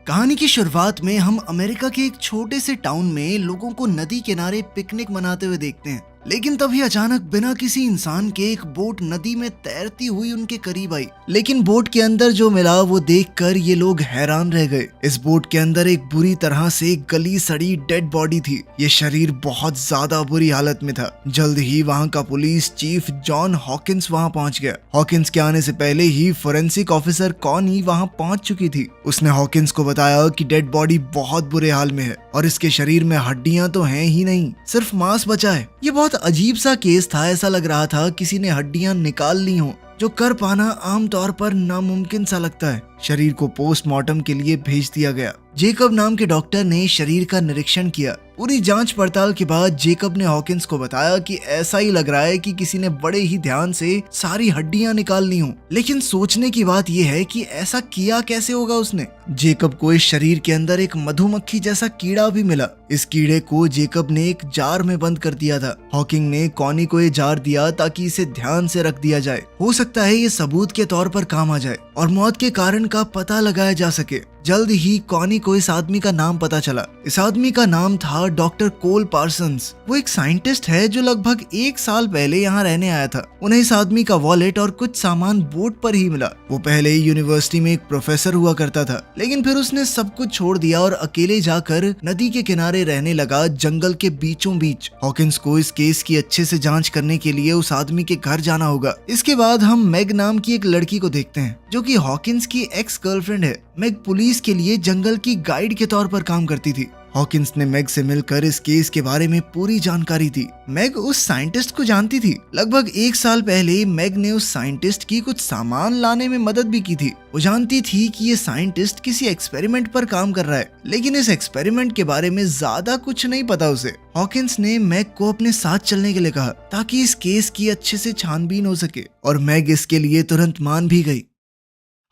कहानी की शुरुआत में हम अमेरिका के एक छोटे से टाउन में लोगों को नदी किनारे पिकनिक मनाते हुए देखते हैं। लेकिन तभी अचानक बिना किसी इंसान के एक बोट नदी में तैरती हुई उनके करीब आई। लेकिन बोट के अंदर जो मिला वो देखकर ये लोग हैरान रह गए। इस बोट के अंदर एक बुरी तरह से गली सड़ी डेड बॉडी थी। ये शरीर बहुत ज्यादा बुरी हालत में था। जल्द ही वहाँ का पुलिस चीफ जॉन हॉकिंस वहाँ पहुँच गया। हॉकिंस के आने से पहले ही फोरेंसिक ऑफिसर कॉनी वहाँ पहुँच चुकी थी। उसने हॉकिंस को बताया कि डेड बॉडी बहुत बुरे हाल में है और इसके शरीर में हड्डियां तो हैं ही नहीं, सिर्फ मांस बचा है। ये बहुत अजीब सा केस था। ऐसा लग रहा था किसी ने हड्डियां निकाल ली हों, जो कर पाना आमतौर पर नामुमकिन सा लगता है। शरीर को पोस्टमार्टम के लिए भेज दिया गया। जेकब नाम के डॉक्टर ने शरीर का निरीक्षण किया। पूरी जांच पड़ताल के बाद जेकब ने हॉकिंस को बताया कि ऐसा ही लग रहा है कि किसी ने बड़े ही ध्यान से सारी हड्डियां निकाल ली हों। लेकिन सोचने की बात यह है कि ऐसा किया कैसे होगा उसने। जेकब को इस शरीर के अंदर एक मधुमक्खी जैसा कीड़ा भी मिला। इस कीड़े को जेकब ने एक जार में बंद कर दिया था। हॉकिंग ने कॉनी को ये जार दिया ताकि इसे ध्यान से रख दिया जाए। हो सकता है ये सबूत के तौर पर काम आ जाए और मौत के कारण का पता लगाया जा सके। जल्द ही कॉनी को इस आदमी का नाम पता चला। इस आदमी का नाम था डॉक्टर कोल पार्सन्स। वो एक साइंटिस्ट है जो लगभग 1 साल पहले यहाँ रहने आया था। उन्हें इस आदमी का वॉलेट और कुछ सामान बोट पर ही मिला। वो पहले ही यूनिवर्सिटी में एक प्रोफेसर हुआ करता था, लेकिन फिर उसने सब कुछ छोड़ दिया और अकेले जाकर नदी के किनारे रहने लगा, जंगल के बीचों बीच। हॉकिंस को इस केस की अच्छे से जांच करने के लिए उस आदमी के घर जाना होगा। इसके बाद हम मैग नाम की एक लड़की को देखते हैं जो कि हॉकिंस की एक्स गर्लफ्रेंड है। मैग पुलिस के लिए जंगल की गाइड के तौर पर काम करती थी। हॉकिंस ने मैग से मिलकर इस केस के बारे में पूरी जानकारी दी। मैग उस साइंटिस्ट को जानती थी। लगभग 1 साल पहले मैग ने उस साइंटिस्ट की कुछ सामान लाने में मदद भी की थी। वो जानती थी कि ये साइंटिस्ट किसी एक्सपेरिमेंट पर काम कर रहा है, लेकिन इस एक्सपेरिमेंट के बारे में ज्यादा कुछ नहीं पता उसे। हॉकिंस ने मैग को अपने साथ चलने के लिए कहा ताकि इस केस की अच्छे से छानबीन हो सके और मैग इसके लिए तुरंत मान भी गई।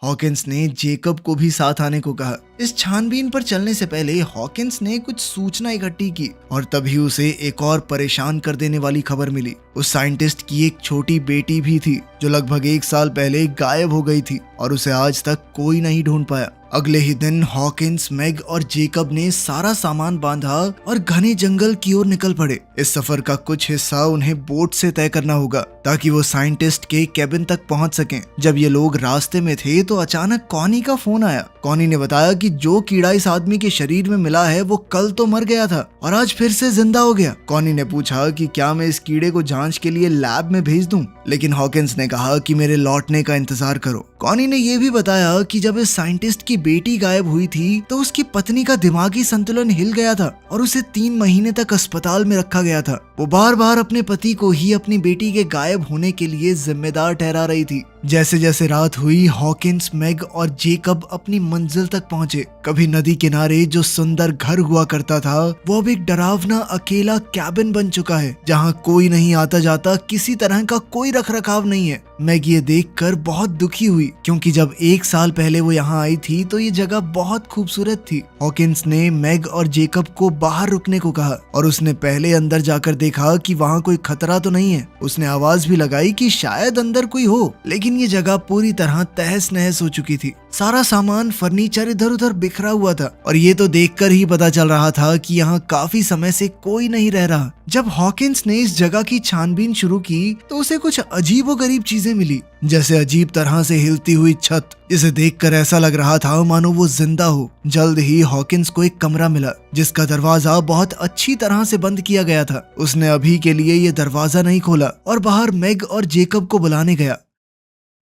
हॉकिंस ने जेकब को भी साथ आने को कहा। इस छानबीन पर चलने से पहले हॉकिंस ने कुछ सूचना इकट्ठी की और तभी उसे एक और परेशान कर देने वाली खबर मिली। उस साइंटिस्ट की एक छोटी बेटी भी थी जो लगभग 1 साल पहले गायब हो गई थी और उसे आज तक कोई नहीं ढूंढ पाया। अगले ही दिन हॉकिंस, मैग और जेकब ने सारा सामान बांधा और घने जंगल की ओर निकल पड़े। इस सफर का कुछ हिस्सा उन्हें बोट से तय करना होगा ताकि वो साइंटिस्ट के केबिन तक पहुंच सकें। जब ये लोग रास्ते में थे तो अचानक कॉनी का फोन आया। कॉनी ने बताया कि जो कीड़ा इस आदमी के शरीर में मिला है वो कल तो मर गया था और आज फिर से जिंदा हो गया। कॉनी ने पूछा कि क्या मैं इस कीड़े को जांच के लिए लैब में भेज दूं, लेकिन हॉकिंस ने कहा कि मेरे लौटने का इंतजार करो। कॉनी ने यह भी बताया कि जब इस साइंटिस्ट की बेटी गायब हुई थी तो उसकी पत्नी का दिमागी संतुलन हिल गया था और उसे 3 महीने तक अस्पताल में रखा गया था। वो बार बार अपने पति को ही अपनी बेटी के गायब होने के लिए जिम्मेदार ठहरा रही थी। जैसे जैसे रात हुई हॉकिंस, मैग और जेकब अपनी मंजिल तक पहुंचे। कभी नदी किनारे जो सुंदर घर हुआ करता था वो अब एक डरावना अकेला कैबिन बन चुका है जहां कोई नहीं आता जाता, किसी तरह का कोई रखरखाव नहीं है। मैग ये देखकर बहुत दुखी हुई क्योंकि जब 1 साल पहले वो यहाँ आई थी तो ये जगह बहुत खूबसूरत थी। हॉकिंस ने मैग और जेकब को बाहर रुकने को कहा और उसने पहले अंदर जाकर देखा कि वहाँ कोई खतरा तो नहीं है। उसने आवाज भी लगाई कि शायद अंदर कोई हो, लेकिन ये जगह पूरी तरह तहस नहस हो चुकी थी। सारा सामान, फर्नीचर इधर उधर बिखरा हुआ था और ये तो देखकर ही पता चल रहा था कि यहाँ काफी समय से कोई नहीं रह रहा। जब हॉकिंस ने इस जगह की छानबीन शुरू की तो उसे कुछ अजीबोगरीब चीजें मिली, जैसे अजीब तरह से हिलती हुई छत, जिसे देखकर ऐसा लग रहा था मानो वो जिंदा हो। जल्द ही हॉकिंस को एक कमरा मिला जिसका दरवाजा बहुत अच्छी तरह से बंद किया गया था। उसने अभी के लिए ये दरवाजा नहीं खोला और बाहर मैग और जेकब को बुलाने गया।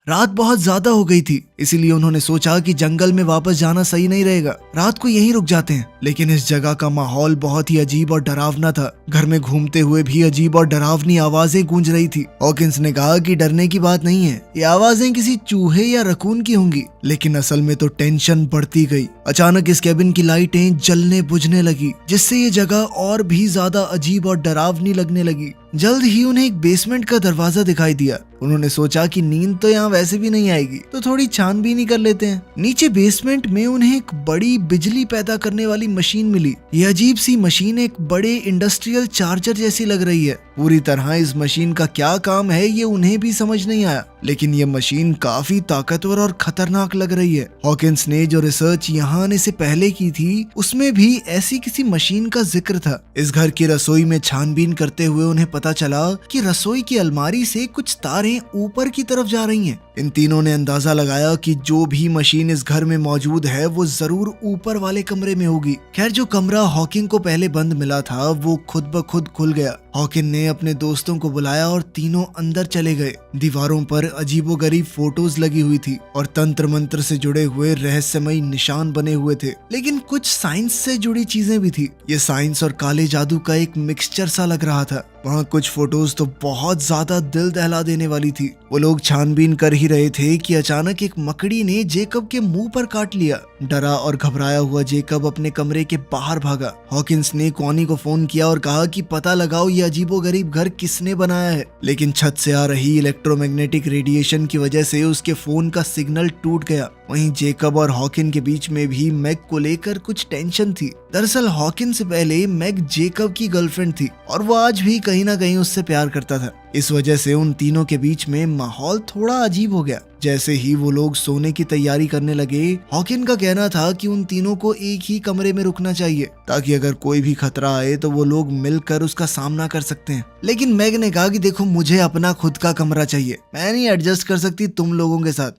रात बहुत ज्यादा हो गई थी, इसीलिए उन्होंने सोचा कि जंगल में वापस जाना सही नहीं रहेगा, रात को यहीं रुक जाते हैं। लेकिन इस जगह का माहौल बहुत ही अजीब और डरावना था। घर में घूमते हुए भी अजीब और डरावनी आवाजें गूंज रही थी। हॉकिंस ने कहा कि डरने की बात नहीं है, ये आवाजें किसी चूहे या रकून की होंगी। लेकिन असल में तो टेंशन बढ़ती गई। अचानक इस कैबिन की लाइटें जलने बुझने लगी, जिससे ये जगह और भी ज्यादा अजीब और डरावनी लगने लगी। जल्द ही उन्हें एक बेसमेंट का दरवाजा दिखाई दिया। उन्होंने सोचा कि नींद तो यहाँ वैसे भी नहीं आएगी, तो थोड़ी छानबीन ही कर लेते हैं। नीचे बेसमेंट में उन्हें एक बड़ी बिजली पैदा करने वाली मशीन मिली। ये अजीब सी मशीन एक बड़े इंडस्ट्रियल चार्जर जैसी लग रही है। पूरी तरह इस मशीन का क्या काम है ये उन्हें भी समझ नहीं आया, लेकिन ये मशीन काफी ताकतवर और खतरनाक लग रही है। हॉकिंस ने जो रिसर्च यहाँ आने से पहले की थी उसमें भी ऐसी किसी मशीन का जिक्र था। इस घर की रसोई में छानबीन करते हुए उन्हें पता चला कि रसोई की अलमारी से कुछ तारें ऊपर की तरफ जा रही हैं। इन तीनों ने अंदाजा लगाया कि जो भी मशीन इस घर में मौजूद है वो जरूर ऊपर वाले कमरे में होगी। खैर जो कमरा हॉकिंग को पहले बंद मिला था वो खुद ब खुद खुल गया। हॉकिन ने अपने दोस्तों को बुलाया और तीनों अंदर चले गए। दीवारों पर अजीबोगरीब फोटोज लगी हुई थी और तंत्र मंत्र से जुड़े हुए रहस्यमयी निशान बने हुए थे, लेकिन कुछ साइंस से जुड़ी चीजें भी थी। ये साइंस और काले जादू का एक मिक्सचर सा लग रहा था। वहाँ कुछ फोटोज तो बहुत ज्यादा दिल दहला देने वाली थी। वो लोग छानबीन कर ही रहे थे कि अचानक एक मकड़ी ने जेकब के मुंह पर काट लिया। डरा और घबराया हुआ जेकब अपने कमरे के बाहर भागा। हॉकिंस ने कॉनी को फोन किया और कहा कि पता लगाओ ये अजीबोगरीब घर किसने बनाया है, लेकिन छत से आ रही इलेक्ट्रोमैग्नेटिक रेडिएशन की वजह से उसके फोन का सिग्नल टूट गया। वहीं जेकब और हॉकिन के बीच में भी मैग को लेकर कुछ टेंशन थी। दरअसल हॉकिन से पहले मैग जेकब की गर्लफ्रेंड थी और वो आज भी कहीं ना कहीं उससे प्यार करता था। इस वजह से उन तीनों के बीच में माहौल थोड़ा अजीब हो गया। जैसे ही वो लोग सोने की तैयारी करने लगे, हॉकिन का कहना था कि उन तीनों को एक ही कमरे में रुकना चाहिए ताकि अगर कोई भी खतरा आए तो वो लोग मिलकर उसका सामना कर सकते हैं। लेकिन मैग ने कहा कि देखो मुझे अपना खुद का कमरा चाहिए, मैं नहीं एडजस्ट कर सकती तुम लोगों के साथ।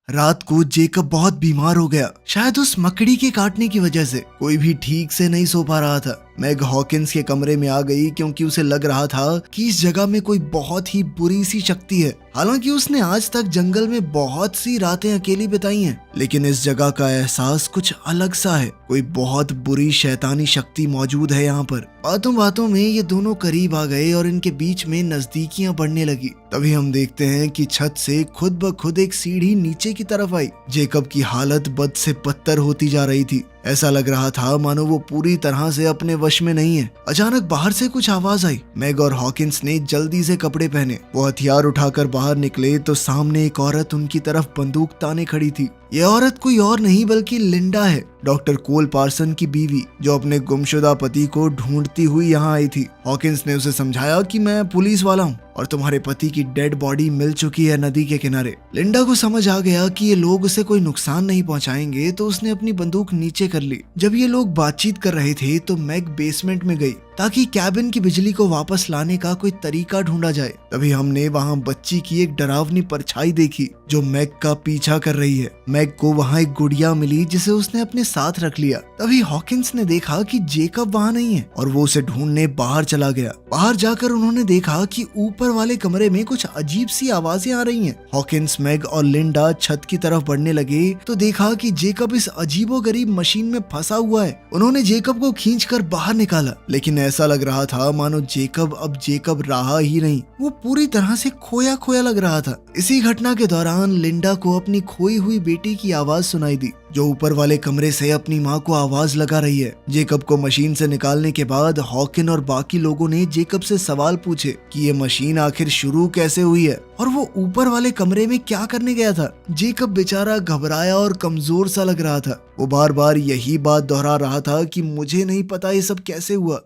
रात को जेकब बहुत बीमार हो गया, शायद उस मकड़ी के काटने की वजह से। कोई भी ठीक से नहीं सो पा रहा था। मैग हॉकिंस के कमरे में आ गई क्योंकि उसे लग रहा था कि इस जगह में कोई बहुत ही बुरी सी शक्ति है। हालांकि उसने आज तक जंगल में बहुत सी रातें अकेली बिताई हैं, लेकिन इस जगह का एहसास कुछ अलग सा है। कोई बहुत बुरी शैतानी शक्ति मौजूद है यहाँ पर। बातों बातों में ये दोनों करीब आ गए और इनके बीच में नजदीकियां बढ़ने लगी। तभी हम देखते हैं कि छत से खुद ब खुद एक सीढ़ी नीचे की तरफ आई। जेकब की हालत बद से बदतर होती जा रही थी। ऐसा लग रहा था मानो वो पूरी तरह से अपने वश में नहीं है। अचानक बाहर से कुछ आवाज आई। मैग और हॉकिंस ने जल्दी से कपड़े पहने। वो हथियार उठाकर बाहर निकले तो सामने एक औरत उनकी तरफ बंदूक ताने खड़ी थी। ये औरत कोई और नहीं बल्कि लिंडा है, डॉक्टर कोल पार्सन की बीवी, जो अपने गुमशुदा पति को ढूंढती हुई यहाँ आई थी। हॉकिंस ने उसे समझाया कि मैं पुलिस वाला हूँ और तुम्हारे पति की डेड बॉडी मिल चुकी है नदी के किनारे। लिंडा को समझ आ गया कि ये लोग उसे कोई नुकसान नहीं पहुंचाएंगे तो उसने अपनी बंदूक नीचे कर ली। जब ये लोग बातचीत कर रहे थे तो मैग बेसमेंट में गई ताकि कैबिन की बिजली को वापस लाने का कोई तरीका ढूंढा जाए। तभी हमने वहाँ बच्ची की एक डरावनी परछाई देखी जो मैग का पीछा कर रही है। मैग को वहाँ एक गुड़िया मिली जिसे उसने अपने साथ रख लिया। तभी हॉकिंस ने देखा कि जेकब वहाँ नहीं है और वो उसे ढूंढने बाहर चला गया। बाहर जाकर उन्होंने देखा कि ऊपर वाले कमरे में कुछ अजीब सी आवाजें आ रही हैं। हॉकिंस, मैग और लिंडा छत की तरफ बढ़ने लगे तो देखा कि जेकब इस अजीबोगरीब मशीन में फंसा हुआ है। उन्होंने जेकब को खींचकर बाहर निकाला, लेकिन ऐसा लग रहा था मानो जेकब अब जेकब रहा ही नहीं। वो पूरी तरह से खोया खोया लग रहा था। इसी घटना के दौरान लिंडा को अपनी खोई हुई बेटी की आवाज सुनाई दी जो ऊपर वाले कमरे से अपनी माँ को आवाज लगा रही है। जेकब को मशीन से निकालने के बाद हॉकिन और बाकी लोगों ने जेकब से सवाल पूछे कि ये मशीन आखिर शुरू कैसे हुई है और वो ऊपर वाले कमरे में क्या करने गया था। जेकब बेचारा घबराया और कमजोर सा लग रहा था। वो बार बार यही बात दोहरा रहा था कि मुझे नहीं पता ये सब कैसे हुआ।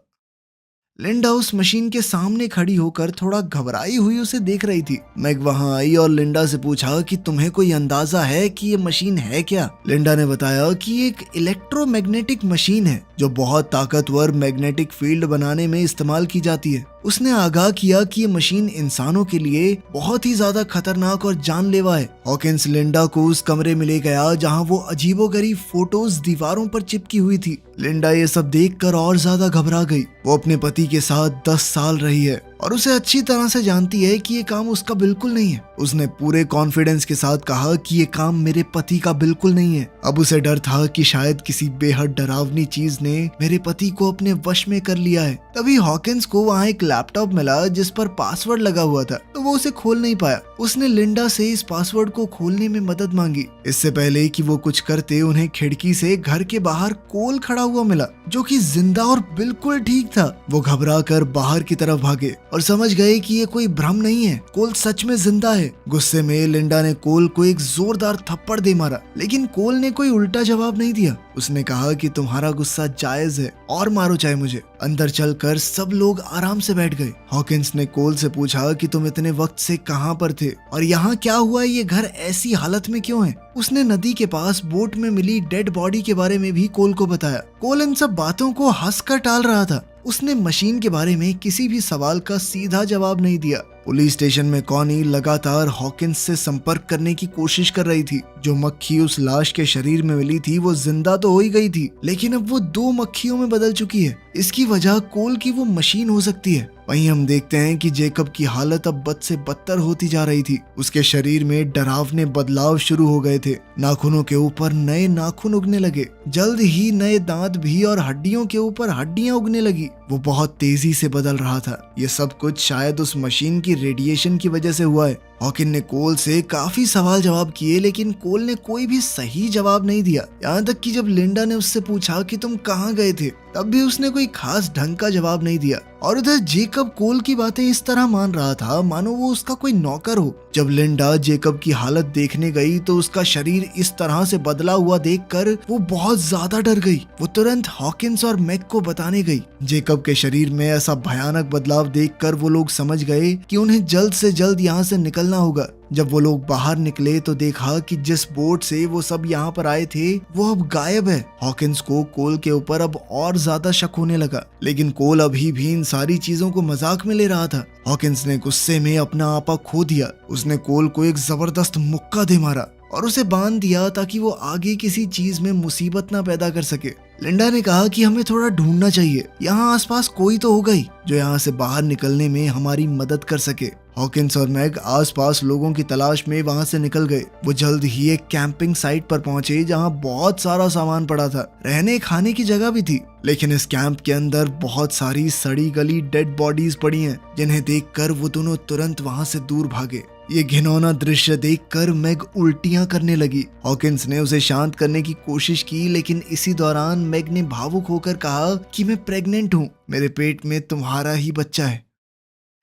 लिंडा उस मशीन के सामने खड़ी होकर थोड़ा घबराई हुई उसे देख रही थी। मैग वहां आई और लिंडा से पूछा कि तुम्हें कोई अंदाजा है कि ये मशीन है क्या। लिंडा ने बताया कि ये एक इलेक्ट्रोमैग्नेटिक मशीन है जो बहुत ताकतवर मैग्नेटिक फील्ड बनाने में इस्तेमाल की जाती है। उसने आगाह किया कि ये मशीन इंसानों के लिए बहुत ही ज्यादा खतरनाक और जानलेवा है। हॉकिंस लिंडा को उस कमरे में ले गया जहां वो अजीबोगरीब फोटोज दीवारों पर चिपकी हुई थी। लिंडा ये सब देखकर और ज्यादा घबरा गई। वो अपने पति के साथ 10 साल रही है और उसे अच्छी तरह से जानती है कि ये काम उसका बिल्कुल नहीं है। उसने पूरे कॉन्फिडेंस के साथ कहा कि ये काम मेरे पति का बिल्कुल नहीं है। अब उसे डर था कि शायद किसी बेहद डरावनी चीज ने मेरे पति को अपने वश में कर लिया है। तभी हॉकिंस को वहाँ एक लैपटॉप मिला जिस पर पासवर्ड लगा हुआ था, तो वो उसे खोल नहीं पाया। उसने लिंडा से इस पासवर्ड को खोलने में मदद मांगी। इससे पहले कि वो कुछ करते उन्हें खिड़की से घर के बाहर कोल खड़ा हुआ मिला जो कि जिंदा और बिल्कुल ठीक था। वो घबरा कर बाहर की तरफ भागे और समझ गए कि ये कोई भ्रम नहीं है, कोल सच में जिंदा है। गुस्से में लिंडा ने कोल को एक जोरदार थप्पड़ दे मारा, लेकिन कोल ने कोई उल्टा जवाब नहीं दिया। उसने कहा कि तुम्हारा गुस्सा जायज है और मारो चाहे मुझे। अंदर चलकर सब लोग आराम से बैठ गए। हॉकिंस ने कोल से पूछा कि तुम इतने वक्त से कहां पर थे और यहाँ क्या हुआ, ये घर ऐसी हालत में क्यों है। उसने नदी के पास बोट में मिली डेड बॉडी के बारे में भी कोल को बताया। कोल इन सब बातों को हंसकर टाल रहा था। उसने मशीन के बारे में किसी भी सवाल का सीधा जवाब नहीं दिया। पुलिस स्टेशन में कॉनी लगातार हॉकिंस से संपर्क करने की कोशिश कर रही थी। जो मक्खी उस लाश के शरीर में मिली थी वो जिंदा तो हो ही गई थी, लेकिन अब वो 2 मक्खियों में बदल चुकी है। इसकी वजह कोल की वो मशीन हो सकती है। वहीं हम देखते हैं कि जेकब की हालत अब बद से बदतर होती जा रही थी। उसके शरीर में डरावने बदलाव शुरू हो गए थे। नाखूनों के ऊपर नए नाखून उगने लगे, जल्द ही नए दांत भी, और हड्डियों के ऊपर हड्डियां उगने लगी। वो बहुत तेजी से बदल रहा था। ये सब कुछ शायद उस मशीन की रेडिएशन की वजह से हुआ है। हॉकिन ने कोल से काफी सवाल जवाब किए, लेकिन कोल ने कोई भी सही जवाब नहीं दिया। यहाँ तक कि जब लिंडा ने उससे पूछा कि तुम कहाँ गए थे, तब भी उसने कोई खास ढंग का जवाब नहीं दिया। और उधर जेकब कोल की बातें इस तरह मान रहा था मानो वो उसका कोई नौकर हो। जब लिंडा जेकब की हालत देखने गई तो उसका शरीर इस तरह से बदला हुआ देखकर वो बहुत ज्यादा डर गई। वो तुरंत हॉकिंस और मैग को बताने गई। जेकब के शरीर में ऐसा भयानक बदलाव देखकर वो लोग समझ गए कि उन्हें जल्द से जल्द यहाँ से निकलना होगा। जब वो लोग बाहर निकले तो देखा कि जिस बोट से वो सब यहाँ पर आए थे वो अब गायब है। हॉकिंस को कोल के ऊपर अब और ज्यादा शक होने लगा, लेकिन कोल अभी भी इन सारी चीजों को मजाक में ले रहा था। हॉकिंस ने गुस्से में अपना आपा खो दिया। उसने कोल को एक जबरदस्त मुक्का दे मारा और उसे बांध दिया ताकि वो आगे किसी चीज में मुसीबत ना पैदा कर सके। लिंडा ने कहा कि हमें थोड़ा ढूंढना चाहिए, यहाँ आसपास कोई तो होगा ही जो यहाँ से बाहर निकलने में हमारी मदद कर सके। हॉकिंस और मैग आसपास लोगों की तलाश में वहां से निकल गए। वो जल्द ही एक कैंपिंग साइट पर पहुंचे जहां बहुत सारा सामान पड़ा था। रहने खाने की जगह भी थी, लेकिन इस कैंप के अंदर बहुत सारी सड़ी गली डेड बॉडीज पड़ी हैं, जिन्हें देखकर वो दोनों तुरंत वहां से दूर भागे। ये घिनौना दृश्य देखकर मैग उल्टियां करने लगी। हॉकिंस ने उसे शांत करने की कोशिश की, लेकिन इसी दौरान मैग ने भावुक होकर कहा कि मैं प्रेग्नेंट हूँ, मेरे पेट में तुम्हारा ही बच्चा है।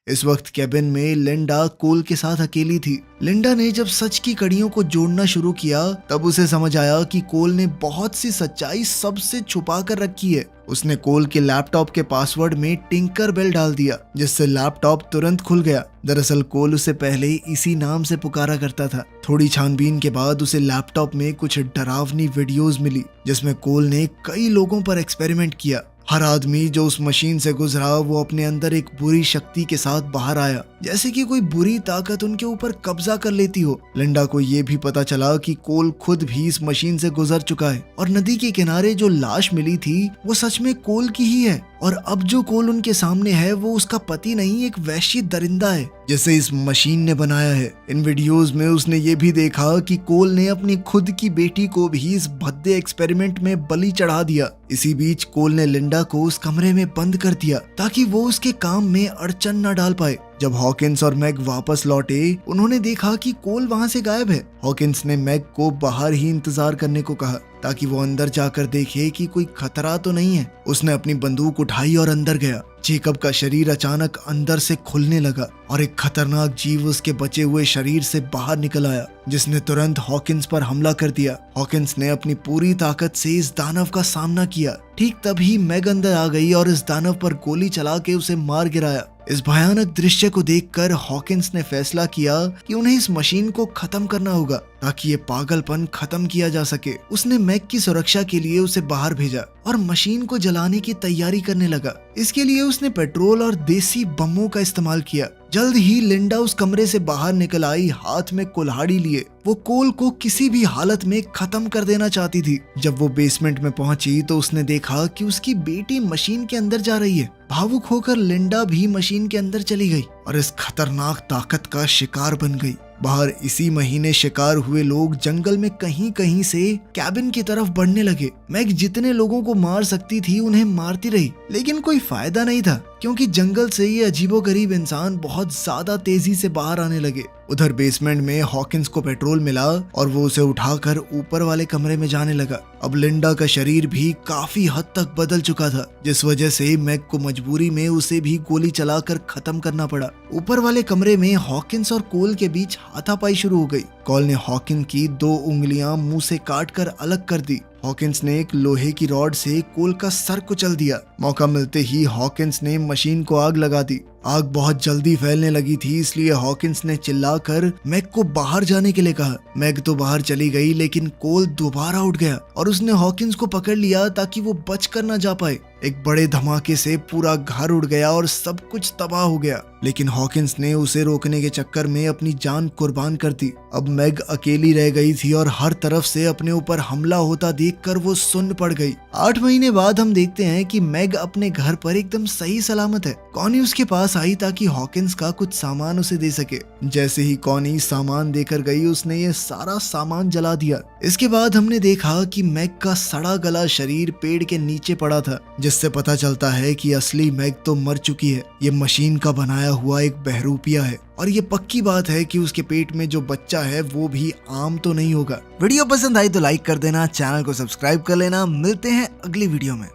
इस वक्त कैबिन में लिंडा कोल के साथ अकेली थी। लिंडा ने जब सच की कड़ियों को जोड़ना शुरू किया तब उसे समझ आया कि कोल ने बहुत सी सच्चाई सबसे छुपा कर रखी है। उसने कोल के लैपटॉप के पासवर्ड में टिंकर बेल डाल दिया, जिससे लैपटॉप तुरंत खुल गया। दरअसल कोल उसे पहले इसी नाम से पुकारा करता था। थोड़ी छानबीन के बाद उसे लैपटॉप में कुछ डरावनी वीडियोस मिली, जिसमें कोल ने कई लोगों पर एक्सपेरिमेंट किया। हर आदमी जो उस मशीन से गुजरा वो अपने अंदर एक बुरी शक्ति के साथ बाहर आया, जैसे कि कोई बुरी ताकत उनके ऊपर कब्जा कर लेती हो। लिंडा को ये भी पता चला कि कोल खुद भी इस मशीन से गुजर चुका है और नदी के किनारे जो लाश मिली थी वो सच में कोल की ही है। और अब जो कोल उनके सामने है वो उसका पति नहीं, एक वैश्य दरिंदा है जिसे इस मशीन ने बनाया है। इन वीडियोस में उसने ये भी देखा कि कोल ने अपनी खुद की बेटी को भी इस भद्दे एक्सपेरिमेंट में बलि चढ़ा दिया। इसी बीच कोल ने लिंडा को उस कमरे में बंद कर दिया ताकि वो उसके काम में अड़चन न डाल पाए। जब हॉकिंस और मैग वापस लौटे उन्होंने देखा कि कोल वहां से गायब है। हॉकिंस ने मैग को बाहर ही इंतजार करने को कहा ताकि वो अंदर जाकर देखे कि कोई खतरा तो नहीं है। उसने अपनी बंदूक उठाई और अंदर गया। जेकब का शरीर अचानक अंदर से खुलने लगा और एक खतरनाक जीव उसके बचे हुए शरीर से बाहर निकल आया, जिसने तुरंत हॉकिंस पर हमला कर दिया। हॉकिंस ने अपनी पूरी ताकत से इस दानव का सामना किया। ठीक तभी मैग अंदर आ गई और इस दानव पर गोली चला के उसे मार गिराया। इस भयानक दृश्य को देखकर हॉकिंस ने फैसला किया कि उन्हें इस मशीन को खत्म करना होगा ताकि ये पागलपन खत्म किया जा सके। उसने मैग की सुरक्षा के लिए उसे बाहर भेजा और मशीन को जलाने की तैयारी करने लगा। इसके लिए उसने पेट्रोल और देसी बमों का इस्तेमाल किया। जल्द ही लिंडा उस कमरे से बाहर निकल आई, हाथ में कुल्हाड़ी लिए। वो कोल को किसी भी हालत में खत्म कर देना चाहती थी। जब वो बेसमेंट में पहुंची तो उसने देखा कि उसकी बेटी मशीन के अंदर जा रही है। भावुक होकर लिंडा भी मशीन के अंदर चली गई और इस खतरनाक ताकत का शिकार बन गई। बाहर इसी महीने शिकार हुए लोग जंगल में कहीं कहीं से कैबिन की तरफ बढ़ने लगे। मैग जितने लोगों को मार सकती थी उन्हें मारती रही, लेकिन कोई फायदा नहीं था क्योंकि जंगल से ये अजीबोगरीब इंसान बहुत ज्यादा तेजी से बाहर आने लगे। उधर बेसमेंट में हॉकिंस को पेट्रोल मिला और वो उसे उठाकर ऊपर वाले कमरे में जाने लगा। अब लिंडा का शरीर भी काफी हद तक बदल चुका था, जिस वजह से मैग को मजबूरी में उसे भी गोली चलाकर खत्म करना पड़ा। ऊपर वाले कमरे में हॉकिंस और कोल के बीच हाथापाई शुरू हो गई। कोल ने हॉकिंस की 2 उंगलियां मुंह से काटकर अलग कर दी। हॉकिंस ने एक लोहे की रॉड से कोल का सर कुचल दिया। मौका मिलते ही हॉकिंस ने मशीन को आग लगा दी। आग बहुत जल्दी फैलने लगी थी, इसलिए हॉकिंस ने चिल्लाकर मैग को बाहर जाने के लिए कहा। मैग तो बाहर चली गई, लेकिन कोल दोबारा उठ गया और उसने हॉकिंस को पकड़ लिया ताकि वो बचकर न जा पाए। एक बड़े धमाके से पूरा घर उड़ गया और सब कुछ तबाह हो गया, लेकिन हॉकिंस ने उसे रोकने के चक्कर में अपनी जान कुर्बान कर दी। अब मैग अकेली रह गई थी और हर तरफ से अपने ऊपर हमला होता देखकर वो सुन्न पड़ गई। 8 महीने बाद हम देखते हैं कि मैग अपने घर पर एकदम सही सलामत है। कॉनी उसके पास आई ताकि हॉकिंस का कुछ सामान उसे दे सके। जैसे ही कॉनी सामान देकर गई, उसने ये सारा सामान जला दिया। इसके बाद हमने देखा कि मैग का सड़ा गला शरीर पेड़ के नीचे पड़ा था, जिससे पता चलता है कि असली मैग तो मर चुकी है। ये मशीन का बनाया हुआ एक बहरूपिया है और ये पक्की बात है कि उसके पेट में जो बच्चा है वो भी आम तो नहीं होगा। वीडियो पसंद आई तो लाइक कर देना, चैनल को सब्सक्राइब कर लेना। मिलते हैं अगली वीडियो में।